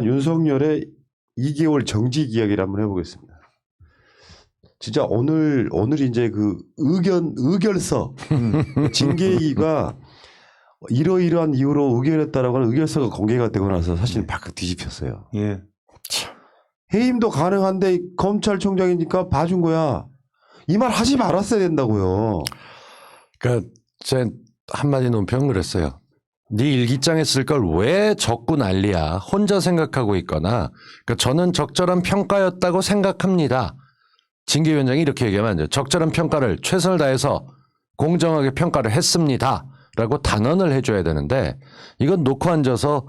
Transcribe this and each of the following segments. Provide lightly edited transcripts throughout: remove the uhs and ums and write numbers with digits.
윤석열의 2개월 정직 이야기를 한번 해보겠습니다. 진짜 오늘 이제 그 의결서 징계위가 이러이러한 이유로 의결했다라고 하는 의결서가 공개가 되고 나서 사실 바깥 뒤집혔어요. 예. 해임도 가능한데 검찰총장이니까 봐준 거야. 이 말 하지 말았어야 된다고요. 그러니까 제 한마디 논평 그랬어요. 네 일기장에 쓸 걸 왜 적고 난리야. 혼자 생각하고 있거나. 그러니까 저는 적절한 평가였다고 생각합니다. 징계위원장이 이렇게 얘기하면 안 돼요. 적절한 평가를 최선을 다해서 공정하게 평가를 했습니다. 라고 단언을 해줘야 되는데 이건 놓고 앉아서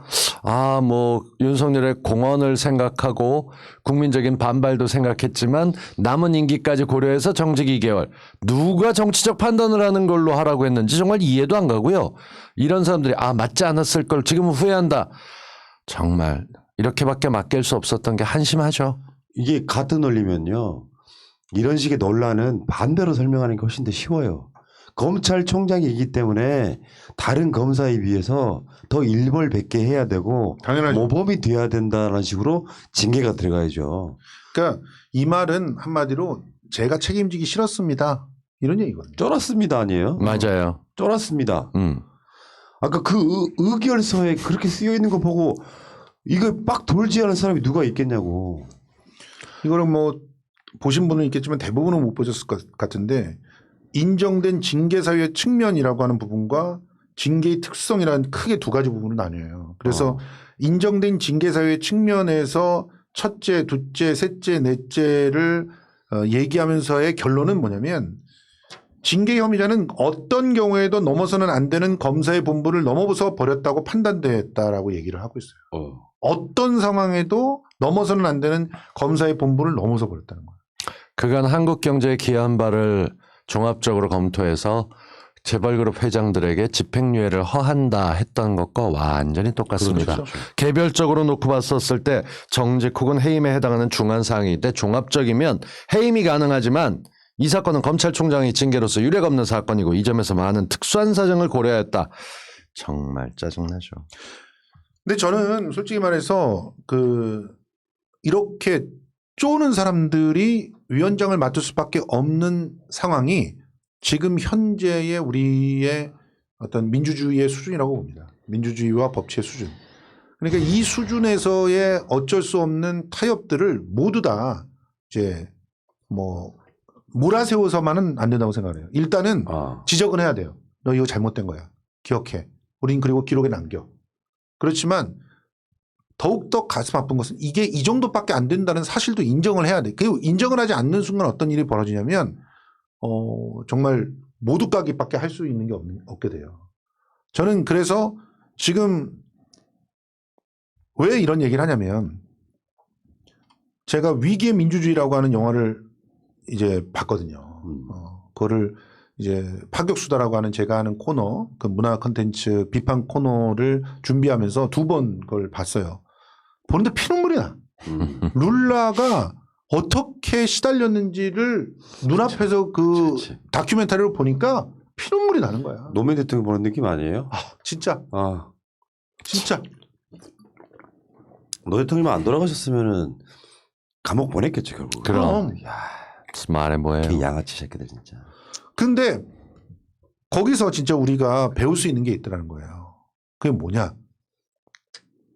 뭐 윤석열의 공헌을 생각하고 국민적인 반발도 생각했지만 남은 임기까지 고려해서 정직 2개월 누가 정치적 판단을 하는 걸로 하라고 했는지 정말 이해도 안 가고요. 이런 사람들이 맞지 않았을 걸 지금은 후회한다. 정말 이렇게밖에 맡길 수 없었던 게 한심하죠. 이게 같은 논리면요. 이런 식의 논란은 반대로 설명하는 게 훨씬 더 쉬워요. 검찰총장이기 때문에 다른 검사에 비해서 더 일벌백계 해야 되고 당연하죠. 모범이 돼야 된다는 식으로 징계가 들어가야죠. 그러니까 이 말은 한마디로 제가 책임지기 싫었습니다. 이런 얘기거든요. 쫄았습니다 아니에요? 맞아요. 쫄았습니다. 아까 그 의결서에 그렇게 쓰여 있는 거 보고 이거 빡 돌지 않은 사람이 누가 있겠냐고. 이거는 뭐 보신 분은 있겠지만 대부분은 못 보셨을 것 같은데 인정된 징계사유의 측면이라고 하는 부분과 징계의 특성이라는 크게 두 가지 부분으로 나뉘어요. 그래서 인정된 징계사유의 측면에서 첫째, 둘째, 셋째, 넷째를 얘기하면서의 결론은 뭐냐면 징계 혐의자는 어떤 경우에도 넘어서는 안 되는 검사의 본분을 넘어서 버렸다고 판단됐다라고 얘기를 하고 있어요. 어떤 상황에도 넘어서는 안 되는 검사의 본분을 넘어서 버렸다는 거예요. 그간 한국 경제에 기여한 바를 종합적으로 검토해서 재벌그룹 회장들에게 집행유예를 허한다 했던 것과 완전히 똑같습니다. 그렇죠. 개별적으로 놓고 봤었을 때 정직 혹은 해임에 해당하는 중한 사항인데 종합적이면 해임이 가능하지만 이 사건은 검찰총장이 징계로서 유례가 없는 사건이고 이 점에서 많은 특수한 사정을 고려했다. 정말 짜증나죠. 근데 저는 솔직히 말해서 이렇게 쪼는 사람들이 위원장을 맡을 수밖에 없는 상황이 지금 현재의 우리의 어떤 민주주의의 수준이라고 봅니다. 민주주의와 법치의 수준. 그러니까 이 수준에서의 어쩔 수 없는 타협들을 모두 다 이제 뭐 몰아세워서만은 안 된다고 생각해요. 일단은 지적은 해야 돼요. 너 이거 잘못된 거야. 기억해. 우린 그리고 기록에 남겨. 그렇지만 더욱더 가슴 아픈 것은 이게 이 정도밖에 안 된다는 사실도 인정을 해야 돼. 그리고 인정을 하지 않는 순간 어떤 일이 벌어지냐면 정말 모두가기밖에 할 수 있는 게 없게 돼요. 저는 그래서 지금 왜 이런 얘기를 하냐면 제가 위기의 민주주의라고 하는 영화를 이제 봤거든요. 그거를 이제 파격수다라고 하는 제가 하는 코너, 그 문화 콘텐츠 비판 코너를 준비하면서 2번 그걸 봤어요. 보는데 피눈물이 나. 룰라가 어떻게 시달렸는지를 눈앞에서 그렇지. 다큐멘터리를 보니까 피눈물이 나는 거야. 노무현 대통령 보는 느낌 아니에요? 진짜. 진짜. 노 대통령만 안 돌아가셨으면은 감옥 보냈겠죠 결국. 그럼. 말해 뭐예요. 그 양아치 새끼들 진짜. 근데 거기서 진짜 우리가 배울 수 있는 게 있더라는 거예요. 그게 뭐냐.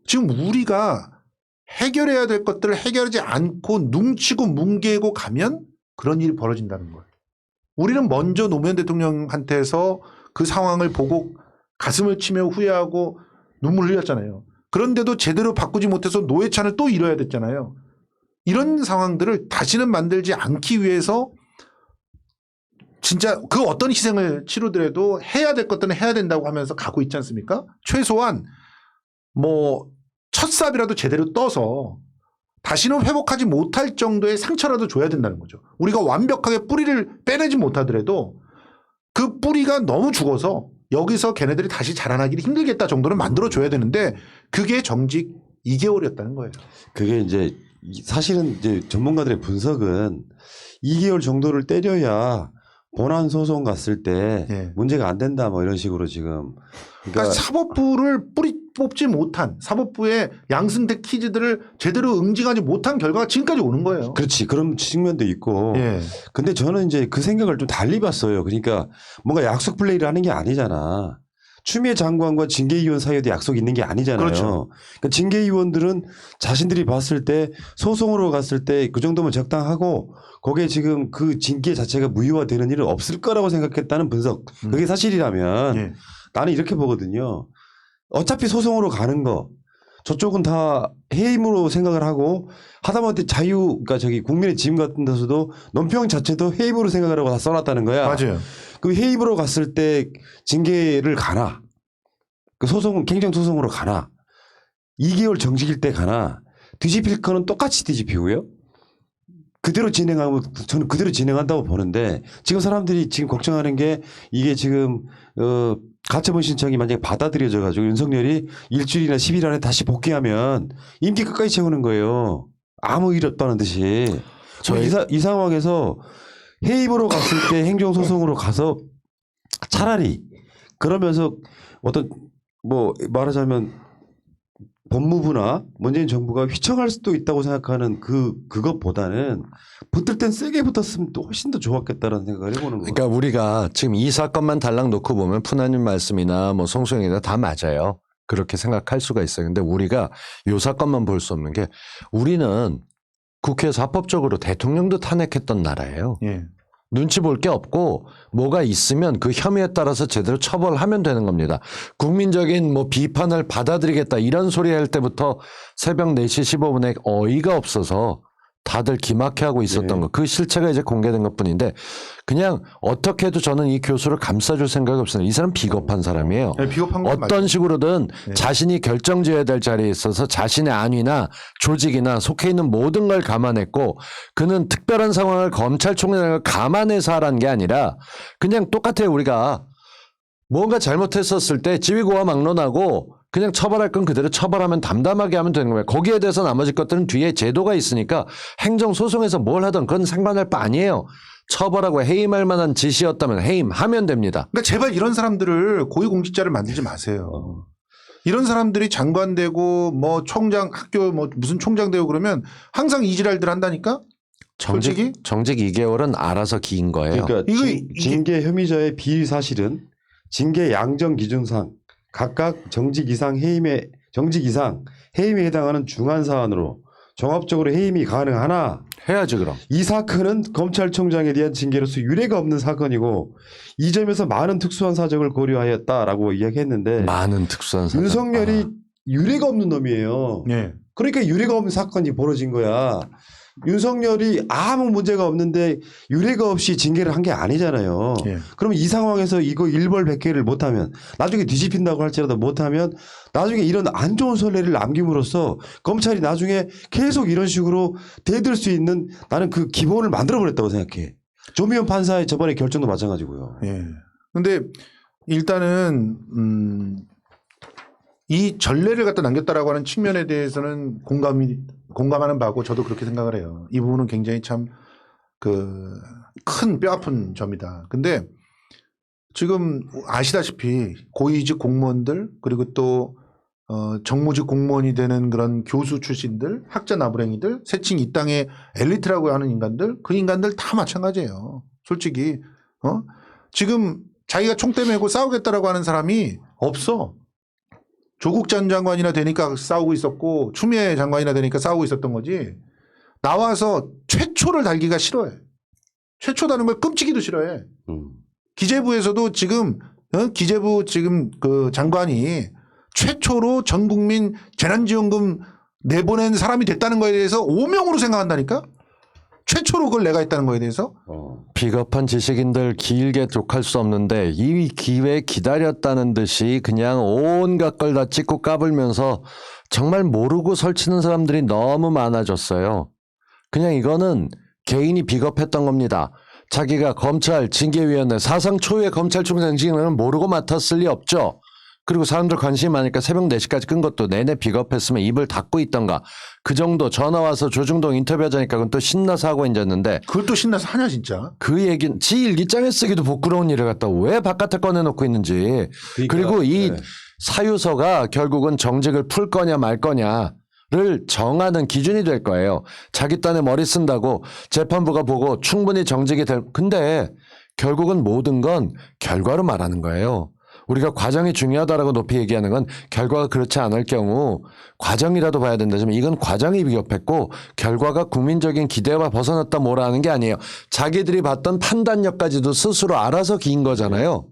지금 우리가 해결해야 될 것들을 해결하지 않고 눈치고 뭉개고 가면 그런 일이 벌어진다는 거예요. 우리는 먼저 노무현 대통령한테서 그 상황을 보고 가슴을 치며 후회하고 눈물 흘렸잖아요. 그런데도 제대로 바꾸지 못해서 노회찬을 또 잃어야 됐잖아요. 이런 상황들을 다시는 만들지 않기 위해서 진짜 그 어떤 희생을 치르더라도 해야 될 것들은 해야 된다고 하면서 가고 있지 않습니까? 최소한 뭐 첫삽이라도 제대로 떠서 다시는 회복하지 못할 정도의 상처라도 줘야 된다는 거죠. 우리가 완벽하게 뿌리를 빼내지 못하더라도 그 뿌리가 너무 죽어서 여기서 걔네들이 다시 자라나기를 힘들겠다 정도는 만들어줘야 되는데 그게 정직 2개월이었다는 거예요. 그게 이제 사실은 이제 전문가들의 분석은 2개월 정도를 때려야 본안 소송 갔을 때 문제가 안 된다 뭐 이런 식으로 지금 그러니까 사법부를 뽑지 못한 사법부의 양승택 퀴즈들을 제대로 응징하지 못한 결과가 지금까지 오는 거예요. 그렇지. 그런 측면도 있고. 예. 근데 저는 이제 그 생각을 좀 달리 봤어요. 그러니까 뭔가 약속 플레이를 하는 게 아니잖아. 추미애 장관과 징계위원 사이에도 약속이 있는 게 아니잖아요. 그렇죠. 그러니까 징계위원들은 자신들이 봤을 때 소송으로 갔을 때 그 정도면 적당하고 거기에 지금 그 징계 자체가 무효화되는 일은 없을 거라고 생각했다는 분석. 그게 사실이라면 예. 나는 이렇게 보거든요. 어차피 소송으로 가는 거 저쪽은 다 해임으로 생각을 하고 하다못해 그러니까 저기 국민의 짐 같은 데서도 논평 자체도 해임으로 생각을 하고 다 써놨다는 거야. 맞아요. 그 해임으로 갔을 때 징계를 가나 그 소송은 행정 소송으로 가나 2개월 정직일 때 가나 뒤집힐 거는 똑같이 뒤집히고요. 그대로 진행하면 저는 그대로 진행한다고 보는데 지금 사람들이 지금 걱정하는 게 이게 지금 가처분 신청이 만약에 받아들여져 가지고 윤석열이 일주일이나 10일 안에 다시 복귀하면 임기 끝까지 채우는 거예요. 아무 일 없다는 듯이. 이 상황에서 해임으로 갔을 때 행정소송으로 가서 차라리 그러면서 어떤 뭐 말하자면 법무부나 문재인 정부가 휘청할 수도 있다고 생각하는 그것보다는 붙을 땐 세게 붙었으면 또 훨씬 더 좋았겠다라는 생각을 해보는 거예요. 그러니까 우리가 지금 이 사건만 달랑 놓고 보면 푸나님 말씀이나 뭐 송수영이나 다 맞아요. 그렇게 생각할 수가 있어요. 근데 우리가 이 사건만 볼 수 없는 게 우리는 국회에서 합법적으로 대통령도 탄핵했던 나라예요. 예. 눈치 볼 게 없고 뭐가 있으면 그 혐의에 따라서 제대로 처벌하면 되는 겁니다. 국민적인 뭐 비판을 받아들이겠다 이런 소리 할 때부터 새벽 4시 15분에 어이가 없어서 다들 기막혀하고 있었던 네. 거. 그 실체가 이제 공개된 것뿐인데 그냥 어떻게 해도 저는 이 교수를 감싸줄 생각이 없습니다. 이 사람 비겁한 사람이에요. 네, 비겁한 건 어떤 맞아요. 식으로든 네. 자신이 결정지어야 될 자리에 있어서 자신의 안위나 조직이나 속해 있는 모든 걸 감안했고 그는 특별한 상황을 검찰총장을 감안해서 하라는 게 아니라 그냥 똑같아요. 우리가 뭔가 잘못했었을 때 지휘고와 막론하고 그냥 처벌할 건 그대로 처벌하면 담담하게 하면 되는 거예요. 거기에 대해서 나머지 것들은 뒤에 제도가 있으니까 행정소송에서 뭘 하든 그건 상관할 바 아니에요. 처벌하고 해임할 만한 짓이었다면 해임하면 됩니다. 그러니까 제발 이런 사람들을 고위공직자를 만들지 마세요. 이런 사람들이 장관 되고 뭐 총장 학교 뭐 무슨 총장 되고 그러면 항상 이지랄들 한다니까. 솔직히? 정직 2개월은 알아서 긴 거예요. 그러니까 이게- 징계 혐의자의 비사실은 징계 양정 기준상 각각 정직 이상 해임에 해당하는 중한 사안으로 종합적으로 해임이 가능하나 해야지 그럼. 이 사건은 검찰총장에 대한 징계로서 유례가 없는 사건이고 이 점에서 많은 특수한 사정을 고려하였다라고 이야기했는데 많은 특수한 사정. 윤석열이 유례가 없는 놈이에요. 예. 그러니까 유례가 없는 사건이 벌어진 거야. 윤석열이 아무 문제가 없는데 유례가 없이 징계를 한 게 아니잖아요. 예. 그러면 이 상황에서 이거 일벌백계를 못하면 나중에 뒤집힌다고 할지라도 못하면 나중에 이런 안 좋은 선례를 남김으로써 검찰이 나중에 계속 이런 식으로 대들 수 있는 나는 그 기본을 만들어버렸다고 생각해. 조미연 판사의 저번에 결정도 마찬가지고요. 예. 근데 일단은 이 전례를 갖다 남겼다라고 하는 측면에 대해서는 공감하는 바고 저도 그렇게 생각을 해요. 이 부분은 굉장히 참 그 큰 뼈아픈 점이다. 근데 지금 아시다시피 고위직 공무원들 그리고 또 정무직 공무원이 되는 그런 교수 출신들, 학자 나부랭이들, 새칭 이 땅의 엘리트라고 하는 인간들, 그 인간들 다 마찬가지예요. 솔직히 지금 자기가 총대 메고 싸우겠다라고 하는 사람이 없어. 조국 전 장관이나 되니까 싸우고 있었고 추미애 장관이나 되니까 싸우고 있었던 거지. 나와서 최초를 달기가 싫어해. 최초다는 걸 끔찍이도 싫어해. 기재부에서도 지금 기재부 지금 그 장관이 최초로 전 국민 재난지원금 내보낸 사람이 됐다는 거에 대해서 오명으로 생각한다니까. 최초로 그걸 내가 했다는 거에 대해서. 비겁한 지식인들 길게 족할 수 없는데 이 기회 기다렸다는 듯이 그냥 온갖 걸 다 찍고 까불면서 정말 모르고 설치는 사람들이 너무 많아졌어요. 그냥 이거는 개인이 비겁했던 겁니다. 자기가 검찰 징계위원회 사상 초유의 검찰총장 징계는 모르고 맡았을 리 없죠. 그리고 사람들 관심이 많으니까 새벽 4시까지 끈 것도 내내 비겁했으면 입을 닫고 있던가. 그 정도 전화 와서 조중동 인터뷰하자니까 그건 또 신나서 하고 앉았는데 그걸 또 신나서 하냐 진짜. 그 얘기는 지 일기장에 쓰기도 부끄러운 일을 갖다 왜 바깥에 꺼내놓고 있는지. 그러니까, 그리고 이 네. 사유서가 결국은 정직을 풀 거냐 말 거냐를 정하는 기준이 될 거예요. 자기 딴에 머리 쓴다고 재판부가 보고 충분히 정직이 될. 근데 결국은 모든 건 결과로 말하는 거예요. 우리가 과정이 중요하다라고 높이 얘기하는 건 결과가 그렇지 않을 경우 과정이라도 봐야 된다지만 이건 과정이 비겁했고 결과가 국민적인 기대와 벗어났다 뭐라 하는 게 아니에요. 자기들이 봤던 판단력까지도 스스로 알아서 긴 거잖아요.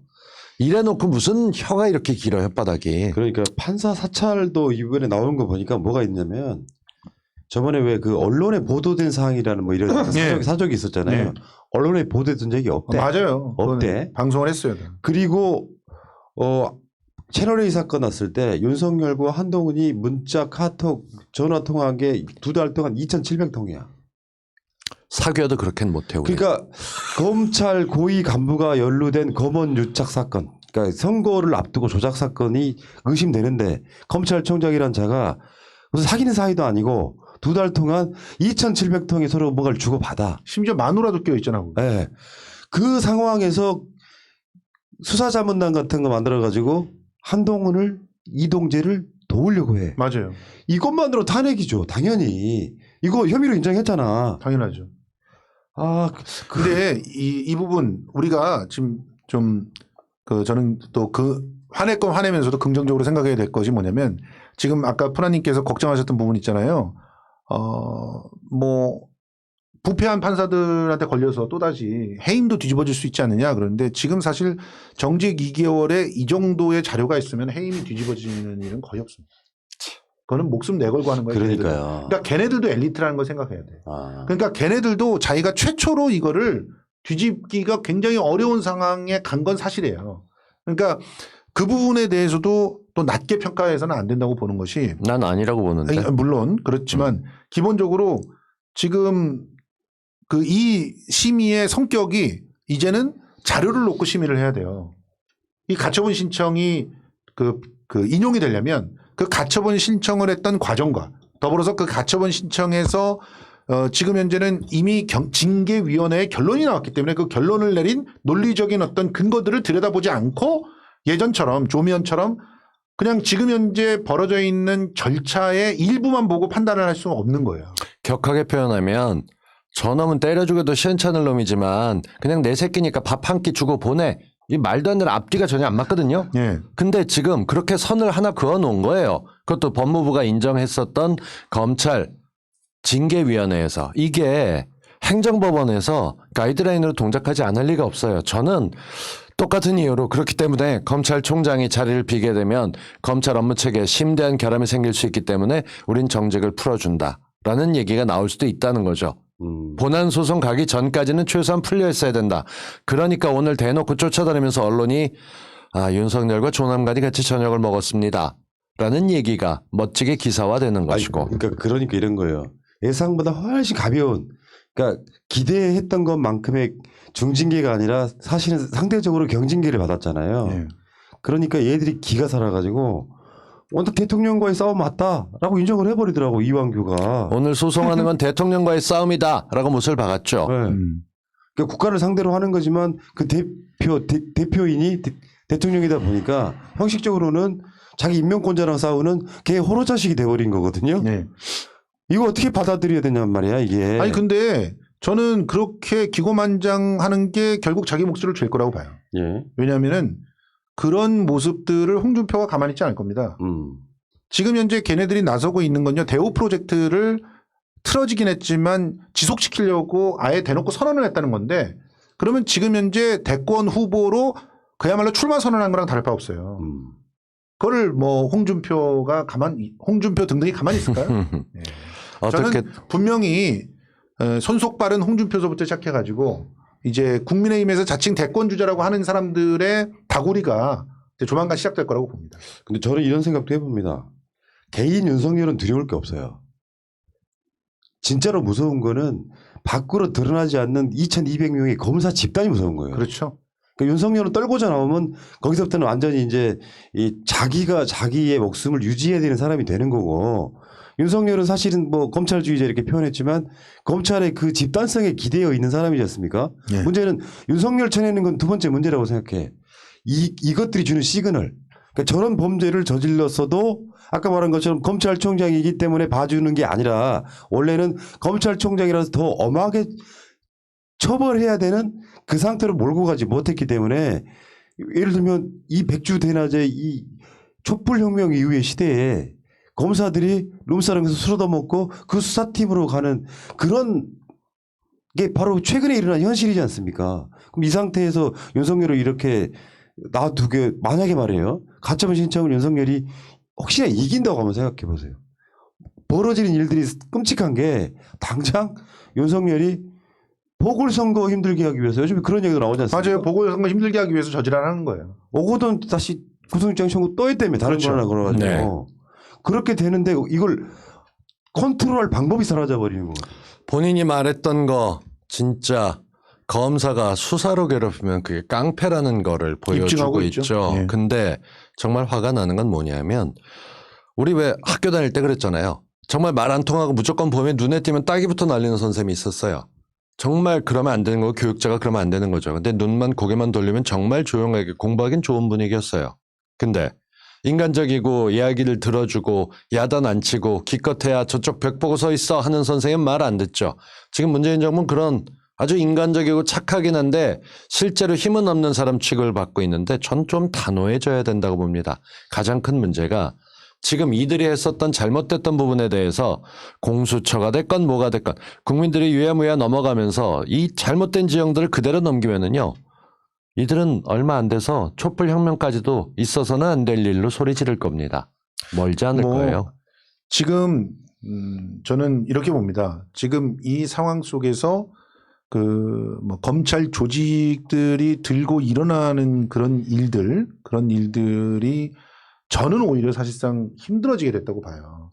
이래놓고 무슨 혀가 이렇게 길어요, 혓바닥이. 그러니까 판사 사찰도 이번에 나오는 거 보니까 뭐가 있냐면 저번에 왜 그 언론에 보도된 사항이라는 뭐 이런 사적이 있었잖아요. 네. 언론에 보도된 적이 없대. 맞아요. 없대. 방송을 했어요. 그리고 채널A 사건 났을 때 윤석열과 한동훈이 문자, 카톡, 전화 통화한 게 2달 동안 2,700통이야. 사귀어도 그렇게는 못해요. 우리. 그러니까 검찰 고위 간부가 연루된 검언 유착 사건, 그러니까 선거를 앞두고 조작 사건이 의심되는데 검찰총장이란 자가 무슨 사귀는 사이도 아니고 2달 동안 2,700통이 서로 뭔가를 주고받아. 심지어 마누라도 껴 있잖아. 네. 그 상황에서 수사자문단 같은 거 만들어가지고 한동훈을 이동재를 도우려고 해. 맞아요. 이것만으로 탄핵이죠. 당연히. 이거 혐의로 인정했잖아. 당연하죠. 아, 근데 이 부분 우리가 지금 좀 저는 또 화낼 건 화내면서도 긍정적으로 생각해야 될 것이 뭐냐면 지금 아까 프라님께서 걱정하셨던 부분 있잖아요. 뭐 부패한 판사들한테 걸려서 또다시 해임도 뒤집어질 수 있지 않느냐 그런데 지금 사실 정직 2개월에 이 정도의 자료가 있으면 해임이 뒤집어지는 일은 거의 없습니다. 그거는 목숨 내걸고 하는 거예요. 그러니까요. 걔네들은. 그러니까 걔네들도 엘리트라는 걸 생각해야 돼. 아. 그러니까 걔네들도 자기가 최초로 이거를 뒤집기가 굉장히 어려운 상황에 간 건 사실이에요. 그러니까 그 부분에 대해서도 또 낮게 평가해서는 안 된다고 보는 것이 난 아니라고 보는데. 아니, 물론 그렇지만 기본적으로 지금 이 심의의 성격이 이제는 자료를 놓고 심의를 해야 돼요. 이 가처분 신청이 인용이 되려면 그 가처분 신청을 했던 과정과 더불어서 그 가처분 신청에서 지금 현재는 이미 징계위원회의 결론이 나왔기 때문에 그 결론을 내린 논리적인 어떤 근거들을 들여다보지 않고 예전처럼 조미연처럼 그냥 지금 현재 벌어져 있는 절차의 일부만 보고 판단을 할 수는 없는 거예요. 격하게 표현하면 저놈은 때려 죽여도 시원찮을 놈이지만 그냥 내 새끼니까 밥 한 끼 주고 보내. 이 말도 안 되는 앞뒤가 전혀 안 맞거든요. 예. 근데 지금 그렇게 선을 하나 그어 놓은 거예요. 그것도 법무부가 인정했었던 검찰 징계위원회에서 이게 행정법원에서 가이드라인으로 동작하지 않을 리가 없어요. 저는 똑같은 이유로 그렇기 때문에 검찰총장이 자리를 비게 되면 검찰 업무 체계에 심대한 결함이 생길 수 있기 때문에 우린 정직을 풀어준다라는 얘기가 나올 수도 있다는 거죠. 본안 소송 가기 전까지는 최소한 풀려 있어야 된다. 그러니까 오늘 대놓고 쫓아다니면서 언론이 윤석열과 조남관이 같이 저녁을 먹었습니다. 라는 얘기가 멋지게 기사화되는 것이고. 그러니까 이런 거예요. 예상보다 훨씬 가벼운, 그러니까 기대했던 것만큼의 중징계가 아니라 사실은 상대적으로 경징계를 받았잖아요. 예. 그러니까 얘들이 기가 살아가지고 원래 대통령과의 싸움 맞다라고 인정을 해버리더라고 이완규가. 오늘 소송하는 건 대통령과의 싸움이다라고 못을 박았죠. 네. 그러니까 국가를 상대로 하는 거지만 그 대표인이 대통령이다 보니까 형식적으로는 자기 임명권자랑 싸우는 걔 호로 자식이 돼버린 거거든요. 네. 이거 어떻게 받아들여야 되냔 말이야 이게. 아니 근데 저는 그렇게 기고만장하는 게 결국 자기 목소리를 잴 거라고 봐요. 예. 왜냐하면은 그런 모습들을 홍준표가 가만히 있지 않을 겁니다. 지금 현재 걔네들이 나서고 있는 건요. 대우 프로젝트를 틀어지긴 했지만 지속시키려고 아예 대놓고 선언을 했다는 건데 그러면 지금 현재 대권 후보로 그야말로 출마 선언한 거랑 다를 바 없어요. 그거를 뭐 홍준표 등등이 가만히 있을까요? 네. 어떻게 저는 분명히 손속 빠른 홍준표서부터 시작해가지고 이제 국민의힘에서 자칭 대권 주자라고 하는 사람들의 다구리가 이제 조만간 시작될 거라고 봅니다. 근데 저는 이런 생각도 해봅니다. 개인 윤석열은 두려울 게 없어요. 진짜로 무서운 거는 밖으로 드러나지 않는 2,200명의 검사 집단이 무서운 거예요. 그렇죠. 그러니까 윤석열은 떨고자 나오면 거기서부터는 완전히 이제 자기가 자기의 목숨을 유지해야 되는 사람이 되는 거고 윤석열은 사실은 뭐 검찰주의자 이렇게 표현했지만 검찰의 그 집단성에 기대어 있는 사람이지 않습니까? 네. 문제는 윤석열 쳐내는 건 두 번째 문제라고 생각해. 이것들이 주는 시그널. 그러니까 저런 범죄를 저질렀어도 아까 말한 것처럼 검찰총장이기 때문에 봐주는 게 아니라 원래는 검찰총장이라서 더 엄하게 처벌해야 되는 그 상태로 몰고 가지 못했기 때문에 예를 들면 이 백주 대낮에 이 촛불혁명 이후의 시대에 검사들이 룸사롱에서 술 얻어먹고 그 수사팀으로 가는 그런 게 바로 최근에 일어난 현실이지 않습니까? 그럼 이 상태에서 윤석열을 이렇게 놔두게 만약에 말이에요. 가처분 신청을 윤석열이 혹시나 이긴다고 한번 생각해 보세요. 벌어지는 일들이 끔찍한 게 당장 윤석열이 보궐선거 힘들게 하기 위해서 요즘에 그런 얘기도 나오지 않습니까? 맞아요. 보궐선거 힘들게 하기 위해서 저질하는 거예요. 오거돈 다시 구속영장 청구 또 했다며 다른 그렇죠. 거 하나 걸어가지고 네. 그렇게 되는데 이걸 컨트롤할 방법이 사라져 버리는 거예요. 본인이 말했던 거 진짜 검사가 수사로 괴롭히면 그게 깡패라는 거를 보여주고 입증하고 있죠. 있죠. 예. 근데 정말 화가 나는 건 뭐냐면 우리 왜 학교 다닐 때 그랬잖아요. 정말 말 안 통하고 무조건 보면 눈에 띄면 따기부터 날리는 선생님이 있었어요. 정말 그러면 안 되는 거고 교육자가 그러면 안 되는 거죠. 근데 눈만 고개만 돌리면 정말 조용하게 공부하긴 좋은 분위기였어요. 근데 인간적이고 이야기를 들어주고 야단 안 치고 기껏해야 저쪽 벽 보고 서 있어 하는 선생님 말 안 듣죠. 지금 문재인 정부는 그런 아주 인간적이고 착하긴 한데 실제로 힘은 없는 사람 취급을 받고 있는데 전 좀 단호해져야 된다고 봅니다. 가장 큰 문제가 지금 이들이 했었던 잘못됐던 부분에 대해서 공수처가 됐건 뭐가 됐건 국민들이 유야무야 넘어가면서 이 잘못된 지형들을 그대로 넘기면은요. 이들은 얼마 안 돼서 촛불혁명까지도 있어서는 안 될 일로 소리 지를 겁니다. 멀지 않을 거예요. 지금 저는 이렇게 봅니다. 지금 이 상황 속에서 그 뭐 검찰 조직들이 들고 일어나는 그런 일들이 저는 오히려 사실상 힘들어지게 됐다고 봐요.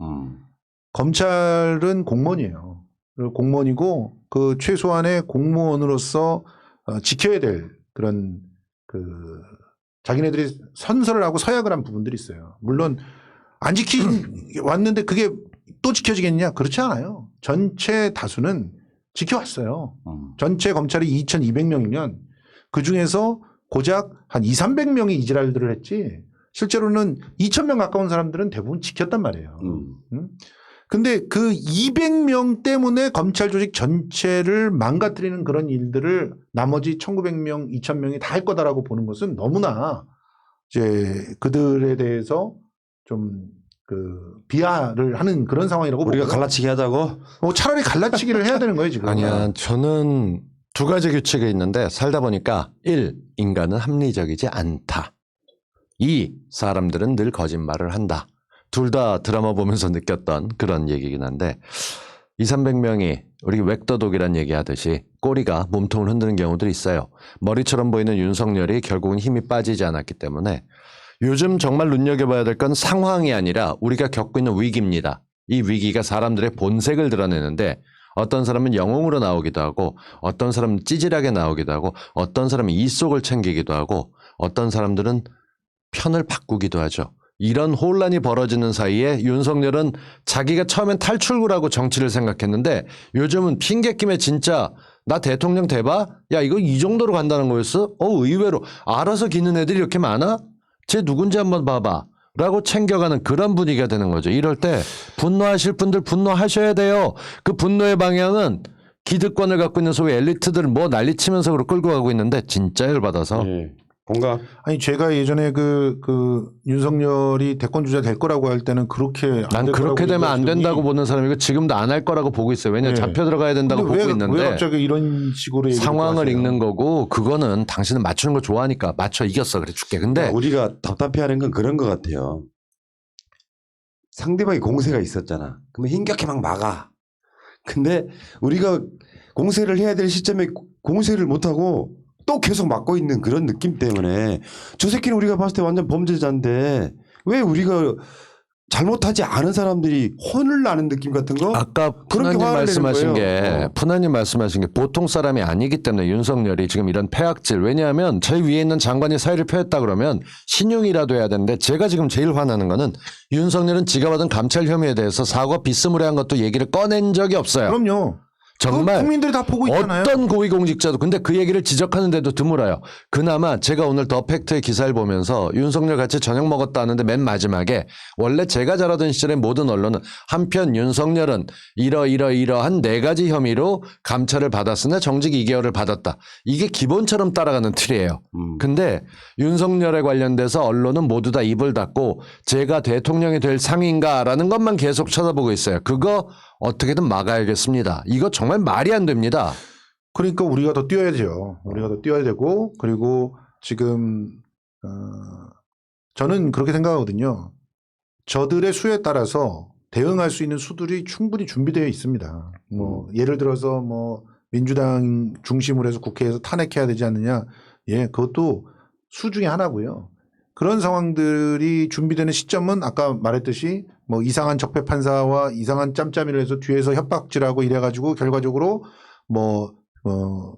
검찰은 공무원이에요. 그리고 공무원이고 그 최소한의 공무원으로서 지켜야 될 그런 그 자기네들이 선서를 하고 서약을 한 부분들이 있어요. 물론 안 왔는데 그게 또 지켜지겠냐? 그렇지 않아요. 전체 다수는 지켜왔어요. 전체 검찰이 2,200명이면 그중에서 고작 한 2,300명이 이 지랄들을 했지 실제로는 2,000명 가까운 사람들은 대부분 지켰단 말이에요. 근데 그 200명 때문에 검찰 조직 전체를 망가뜨리는 그런 일들을 나머지 1,900명, 2,000명이 다 할 거다라고 보는 것은 너무나 이제 그들에 대해서 좀 그 비하를 하는 그런 상황이라고 우리가 보고요. 갈라치기 하자고? 차라리 갈라치기를 해야 되는 거예요, 지금. 아니야. 저는 두 가지 규칙이 있는데 살다 보니까 1. 인간은 합리적이지 않다. 2. 사람들은 늘 거짓말을 한다. 둘 다 드라마 보면서 느꼈던 그런 얘기긴 한데 2,300명이 우리 웩더독이란 얘기하듯이 꼬리가 몸통을 흔드는 경우들이 있어요. 머리처럼 보이는 윤석열이 결국은 힘이 빠지지 않았기 때문에 요즘 정말 눈여겨봐야 될 건 상황이 아니라 우리가 겪고 있는 위기입니다. 이 위기가 사람들의 본색을 드러내는데 어떤 사람은 영웅으로 나오기도 하고 어떤 사람은 찌질하게 나오기도 하고 어떤 사람은 이속을 챙기기도 하고 어떤 사람들은 편을 바꾸기도 하죠. 이런 혼란이 벌어지는 사이에 윤석열은 자기가 처음엔 탈출구라고 정치를 생각했는데 요즘은 핑계김에 진짜 나 대통령 돼봐? 야 이거 이 정도로 간다는 거였어? 의외로 알아서 기는 애들이 이렇게 많아? 쟤 누군지 한번 봐봐 라고 챙겨가는 그런 분위기가 되는 거죠. 이럴 때 분노하실 분들 분노하셔야 돼요. 그 분노의 방향은 기득권을 갖고 있는 소위 엘리트들 뭐 난리치면서 끌고 가고 있는데 진짜 열받아서 예. 공감. 아니 제가 예전에 그 윤석열이 대권 주자 될 거라고 할 때는 그렇게 안 난 될 그렇게 거라고 되면 안 얘기하시더니 된다고 보는 사람이고 지금도 안 할 거라고 보고 있어요. 왜냐하면 네. 잡혀 들어가야 된다고 근데 보고 왜 있는데 갑자기 이런 식으로 얘기를 상황을 하세요? 읽는 거고 그거는 당신은 맞추는 거 좋아하니까 맞춰 이겼어 그래 줄게. 근데 우리가 답답해하는 건 그런 것 같아요. 상대방이 공세가 있었잖아. 그러면 힘겹게 막 막아. 근데 우리가 공세를 해야 될 시점에 공세를 못하고 또 계속 막고 있는 그런 느낌 때문에 저 새끼는 우리가 봤을 때 완전 범죄자인데 왜 우리가 잘못하지 않은 사람들이 혼을 나는 느낌 같은 거? 아까 그렇게 푸나님 화를 말씀하신 내는 게 거예요. 푸나님 말씀하신 게 보통 사람이 아니기 때문에 윤석열이 지금 이런 폐악질 왜냐하면 제일 위에 있는 장관이 사의를 표했다 그러면 신용이라도 해야 되는데 제가 지금 제일 화나는 거는 윤석열은 지가 받은 감찰 혐의에 대해서 사과 비스무리한 것도 얘기를 꺼낸 적이 없어요. 그럼요. 정말 국민들이 다 보고 있잖아요. 어떤 고위공직자도 근데 그 얘기를 지적하는데도 드물어요. 그나마 제가 오늘 더 팩트의 기사를 보면서 윤석열 같이 저녁 먹었다 하는데 맨 마지막에 원래 제가 자라던 시절의 모든 언론은 한편 윤석열은 이러한 4가지 혐의로 감찰을 받았으나 정직 2개월을 받았다. 이게 기본처럼 따라가는 틀이에요. 근데 윤석열에 관련돼서 언론은 모두 다 입을 닫고 제가 대통령이 될 상인가라는 것만 계속 쳐다보고 있어요. 그거 어떻게든 막아야겠습니다. 이거 정말 말이 안 됩니다. 그러니까 우리가 더 뛰어야죠. 우리가 더 뛰어야 되고 그리고 지금 저는 그렇게 생각하거든요. 저들의 수에 따라서 대응할 수 있는 수들이 충분히 준비되어 있습니다. 뭐 예를 들어서 뭐 민주당 중심으로 해서 국회에서 탄핵해야 되지 않느냐. 예, 그것도 수 중에 하나고요. 그런 상황들이 준비되는 시점은 아까 말했듯이 뭐 이상한 적폐 판사와 이상한 짬짬이를 해서 뒤에서 협박질하고 이래가지고 결과적으로 뭐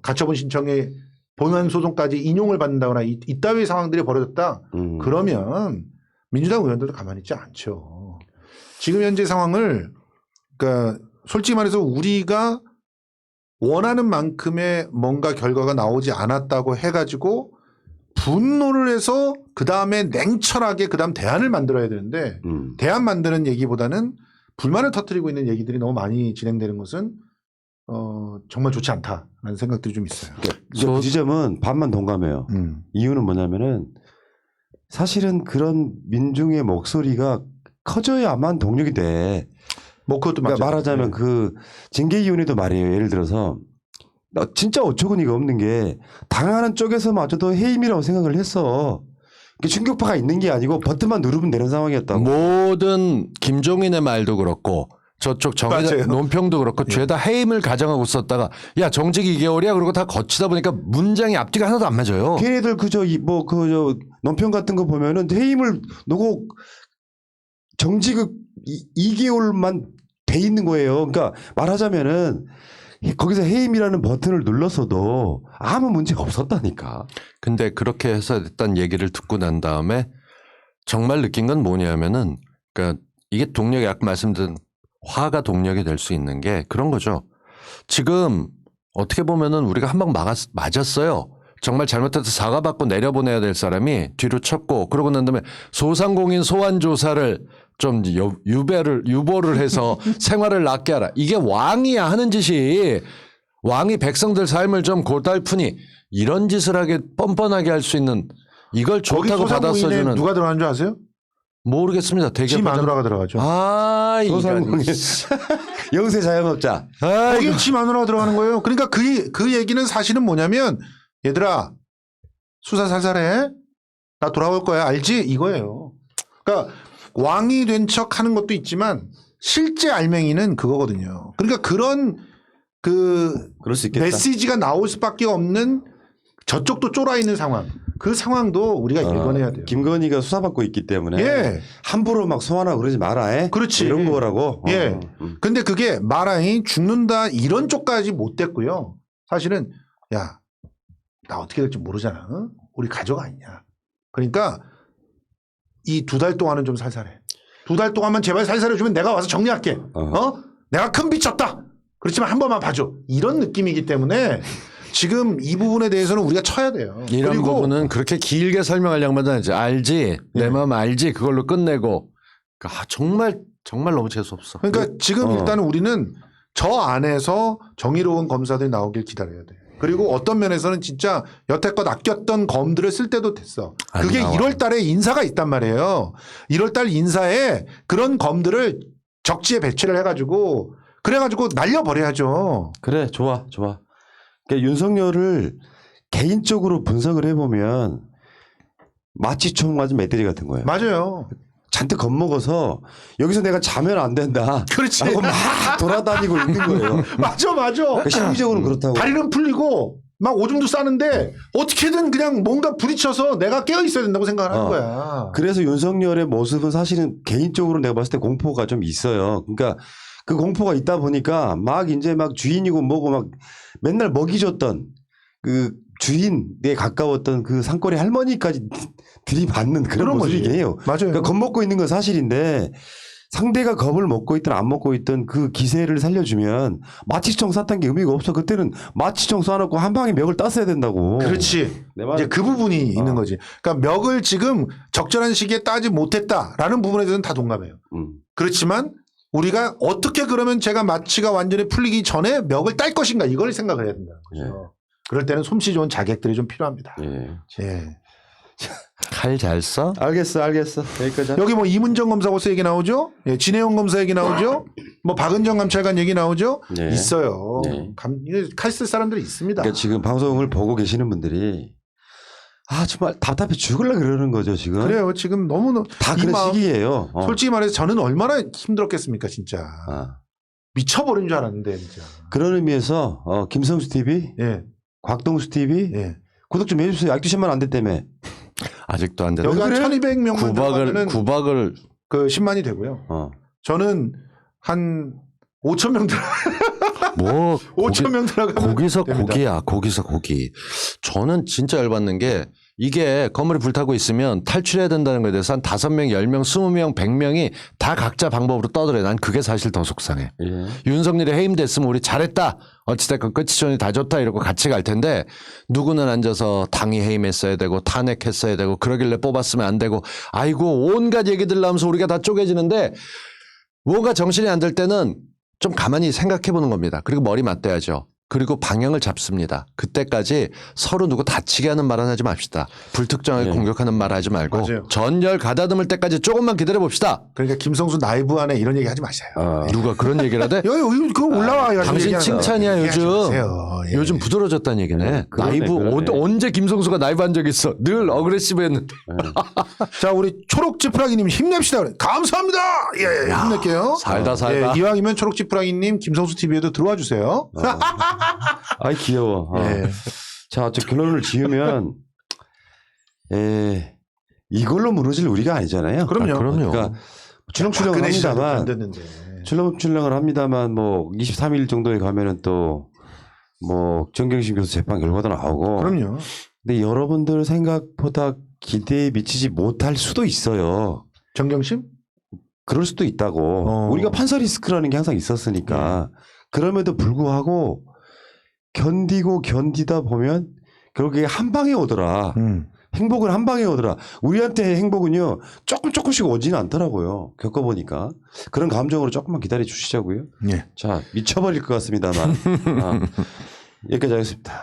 가처분 신청에 본안 소송까지 인용을 받는다거나 이따위 상황들이 벌어졌다. 그러면 민주당 의원들도 가만히 있지 않죠. 지금 현재 상황을 그러니까 솔직히 말해서 우리가 원하는 만큼의 뭔가 결과가 나오지 않았다고 해가지고 분노를 해서 그 다음에 냉철하게 그 다음 대안을 만들어야 되는데 대안 만드는 얘기보다는 불만을 터뜨리고 있는 얘기들이 너무 많이 진행되는 것은 정말 좋지 않다라는 생각들이 좀 있어요. 그 지점은 반만 동감해요. 이유는 뭐냐면은 사실은 그런 민중의 목소리가 커져야만 동력이 돼. 뭐 그것도 그러니까 맞아요. 말하자면 네. 그 징계위원회도 말이에요. 예를 들어서 나 진짜 어처구니가 없는 게 당하는 쪽에서마저도 해임이라고 생각을 했어. 충격파가 있는 게 아니고 버튼만 누르면 되는 상황이었다고. 모든 김종인의 말도 그렇고 저쪽 정의당 맞아요. 논평도 그렇고 죄다 해임을 가정하고 썼다가 야 정직 2개월이야 그러고 다 거치다 보니까 문장이 앞뒤가 하나도 안 맞아요. 걔네들 그저 논평 같은 거 보면은 해임을 놓고 정직을 2개월만 돼 있는 거예요. 그러니까 말하자면은 거기서 해임이라는 버튼을 눌렀어도 아무 문제가 없었다니까. 근데 그렇게 해서 일단 얘기를 듣고 난 다음에 정말 느낀 건 뭐냐면은 그러니까 이게 동력이 아까 말씀드린 화가 동력이 될 수 있는 게 그런 거죠. 지금 어떻게 보면은 우리가 한 방 맞았어요. 정말 잘못해서 사과받고 내려보내야 될 사람이 뒤로 쳤고 그러고 난 다음에 소상공인 소환 조사를 좀 유보를 해서 생활을 낫게 하라. 이게 왕이야 하는 짓이 왕이 백성들 삶을 좀 고달프니 이런 짓을 하게 뻔뻔하게 할 수 있는 이걸 거기 좋다고 소상공인에 받아서주는 누가 들어가는 줄 아세요? 모르겠습니다. 지 대기업 마누라가 들어가죠. 소상공인 영세 자영업자. 거기 지 마누라가 들어가는 거예요. 그러니까 그 얘기는 사실은 뭐냐면 얘들아 수사 살살해. 나 돌아올 거야. 알지? 이거예요. 그러니까 왕이 된 척 하는 것도 있지만 실제 알맹이는 그거거든요. 그러니까 그런 그럴 수 있겠다. 메시지가 나올 수밖에 없는 저쪽도 쫄아 있는 상황. 그 상황도 우리가 읽어내야 돼요. 김건희가 수사받고 있기 때문에 예. 함부로 막 소환하고 그러지 마라. 그렇지. 이런 거라고. 예. 근데 그게 마라이 죽는다 이런 쪽까지 못 됐고요. 사실은 야, 나 어떻게 될지 모르잖아. 어? 우리 가족 아니냐. 그러니까 이 2달 동안은 좀 살살해. 2달 동안만 제발 살살해 주면 내가 와서 정리할게. 내가 큰 빚 졌다. 그렇지만 한 번만 봐줘. 이런 느낌이기 때문에 지금 이 부분에 대해서는 우리가 쳐야 돼요. 이런 그리고 부분은 그렇게 길게 설명할 양반은 알지. 내 마음 알지. 그걸로 끝내고. 정말 너무 재수없어. 그러니까 지금 일단은 우리는 저 안에서 정의로운 검사들이 나오길 기다려야 돼. 그리고 어떤 면에서는 진짜 여태껏 아꼈던 검들을 쓸 때도 됐어. 그게 1월 달에 인사가 있단 말이에요. 1월 달 인사에 그런 검들을 적지에 배치를 해가지고 그래가지고 날려버려야죠. 그래, 좋아. 그러니까 윤석열을 개인적으로 분석을 해보면 마치 총 맞은 멧돼지 같은 거예요. 맞아요. 잔뜩 겁먹어서 여기서 내가 자면 안 된다. 그렇지. 하고 막 돌아다니고 있는 거예요. 맞아. 그러니까 심리적으로는 그렇다고. 다리는 풀리고 막 오줌도 싸는데 어떻게든 그냥 뭔가 부딪혀서 내가 깨어 있어야 된다고 생각을 하는 거야. 그래서 윤석열의 모습은 사실은 개인적으로 내가 봤을 때 공포가 좀 있어요. 그러니까 그 공포가 있다 보니까 막 이제 막 주인이고 뭐고 막 맨날 먹이 줬던 그 주인에 가까웠던 그 산골의 할머니까지 들이받는 그런 모습이긴 해요. 맞아요. 그러니까 겁먹고 있는 건 사실인데 상대가 겁을 먹고 있든 안 먹고 있든 그 기세를 살려주면 마취총 쐈던 게 의미가 없어. 그때는 마취총 쏴놓고 한 방에 멱을 땄어야 된다고. 그렇지. 내 말은 이제 그 부분이 있는 거지. 그러니까 멱을 지금 적절한 시기에 따지 못했다라는 부분에 대해서는 다 동감해요. 그렇지만 우리가 어떻게 그러면 제가 마취가 완전히 풀리기 전에 멱을 딸 것인가 이걸 생각을 해야 된다는 거죠. 그럴 때는 솜씨 좋은 자객들이 좀 필요합니다. 예. 예. 칼 잘 써? 알겠어. 여기까지. 여기 뭐 이문정 검사 벌써 얘기 나오죠? 예, 진해영 검사 얘기 나오죠? 뭐 박은정 감찰관 얘기 나오죠? 네. 있어요. 네. 칼 쓸 사람들이 있습니다. 그러니까 지금 방송을 보고 계시는 분들이 정말 답답해 죽으려 그러는 거죠 지금. 그래요. 지금 너무 다 이 그런 마음- 시기예요. 솔직히 말해서 저는 얼마나 힘들었겠습니까, 진짜. 미쳐버린 줄 알았는데, 진짜. 그런 의미에서 김성수 TV, 예, 곽동수 TV 예. 구독 좀 해주세요. 12,000만 안 됐다며. 아직도 안 되는. 여기 한 그래? 1200명만 들어가면은 구박을 그 10만이 되고요. 저는 한 5,000명 들어, 뭐 5,000명 들어가면 거기서 됩니다. 고기야. 거기서 고기. 저는 진짜 열받는 게 이게 건물이 불타고 있으면 탈출해야 된다는 거에 대해서 한 5명, 10명, 20명, 100명이 다 각자 방법으로 떠들어요. 난 그게 사실 더 속상해. 예. 윤석열이 해임됐으면 우리 잘했다. 어찌됐건 끝이 전이 다 좋다 이러고 같이 갈 텐데 누구는 앉아서 당이 해임했어야 되고 탄핵했어야 되고 그러길래 뽑았으면 안 되고 아이고 온갖 얘기들 나오면서 우리가 다 쪼개지는데 뭔가 정신이 안 들 때는 좀 가만히 생각해 보는 겁니다. 그리고 머리 맞대야죠. 그리고 방향을 잡습니다. 그때까지 서로 누구 다치게 하는 말은 하지 맙시다. 불특정하게 예. 공격하는 말 하지 말고 맞아요. 전열 가다듬을 때까지 조금만 기다려 봅시다. 그러니까 김성수 나이브 안에 이런 얘기 하지 마세요. 누가 그런 얘기를 하대? 여기 그거 올라와요. 당신 칭찬이야 요즘. 예. 요즘 부드러워졌다는 얘기네. 그러네, 나이브 그러네. 언제 김성수가 나이브 한 적 있어? 늘 어그레시브했는데. 자, 우리 초록지푸라기님 힘냅시다. 그래. 감사합니다. 예, 힘낼게요. 살다. 예, 이왕이면 초록지푸라기님 김성수 TV에도 들어와 주세요. 아이 귀여워. 예. 자, 결론을 지으면 이걸로 무너질 우리가 아니잖아요. 그럼요. 그럼요. 그러니까 출렁출렁을 박근혜 시절도 안 합니다만 됐는데. 출렁출렁을 합니다만 뭐 23일 정도에 가면은 또 뭐 정경심 교수 재판 결과도 나오고. 그럼요. 근데 여러분들 생각보다 기대에 미치지 못할 수도 있어요. 정경심? 그럴 수도 있다고. 우리가 판사 리스크라는 게 항상 있었으니까. 그럼에도 불구하고 견디다 보면 결국에 한 방에 오더라. 행복은 한 방에 오더라. 우리한테 행복은요 조금씩 오지는 않더라고요. 겪어보니까. 그런 감정으로 조금만 기다려 주시자고요. 예. 자, 미쳐버릴 것 같습니다만. 여기까지 하겠습니다.